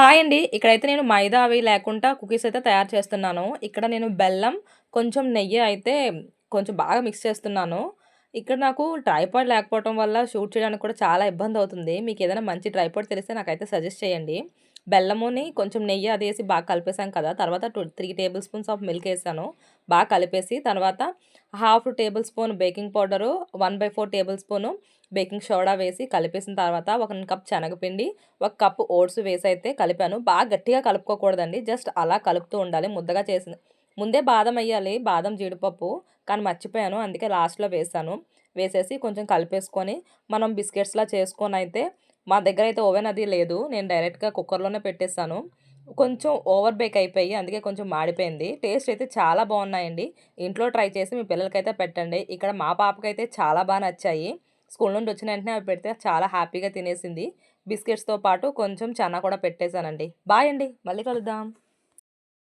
Hi అండి. ఇక్కడైతే నేను మైదా అవి లేకుండా కుకీస్ అయితే తయారు చేస్తున్నాను. ఇక్కడ నేను బెల్లం, కొంచెం నెయ్యి అయితే కొంచెం బాగా మిక్స్ చేస్తున్నాను. ఇక్కడ నాకు ట్రైపాడ్ లేకపోవటం వల్ల షూట్ చేయడానికి కూడా చాలా ఇబ్బందవుతుంది. మీకేదైనా మంచి ట్రైపాడ్ తెలిస్తే నాకైతే సజెస్ట్ చేయండి. బెల్లముని కొంచెం నెయ్యి అదేసి బాగా కలిపేసాం కదా! తర్వాత 3 టేబుల్ స్పూన్స్ ఆఫ్ మిల్క్ ఏసాను. బాగా కలిపేసి తర్వాత half table spoon baking powder, 1/4 table spoon baking soda వేసి కలిపేసిన తర్వాత 1 కప్ శనగపిండి, 1 కప్ ఓట్స్ వేసైతే కలిపాను. బాగా గట్టిగా కలుపుకోకూడదండి. జస్ట్ అలా కలుపుతూ ఉండాలి. ముద్దగా చేసింది. ముందే బాదం ఎయ్యాలి. బాదం, జీడిపప్పు కానీ మర్చిపోయాను. అందుకే లాస్ట్‌లో వేశాను. వేసేసి కొంచెం కలిపేసుకొని మనం బిస్కెట్స్‌లా చేసుకొనైతే మా దగ్గరైతే ఓవెన్ అది లేదు. నేను డైరెక్ట్‌గా కుక్కర్‌లోనే పెట్టేసాను. కొంచెం ఓవర్ బేక్ అయిపోయి అందుకే కొంచెం మాడిపోయింది. టేస్ట్ అయితే చాలా బావున్నాయండి. ఇంట్లో ట్రై చేసి మీ పిల్లలకైతే పెట్టండి. ఇక్కడ మా పాపకైతే చాలా నచ్చాయి. స్కూల్ నుండి వచ్చిన వెంటనే అవి పెడితే చాలా హ్యాపీగా తినేసింది. బిస్కెట్స్‌తో పాటు కొంచెం చనా కూడా పెట్టేసానండి. బాయ్ అండి. మళ్ళీ కలుద్దాం.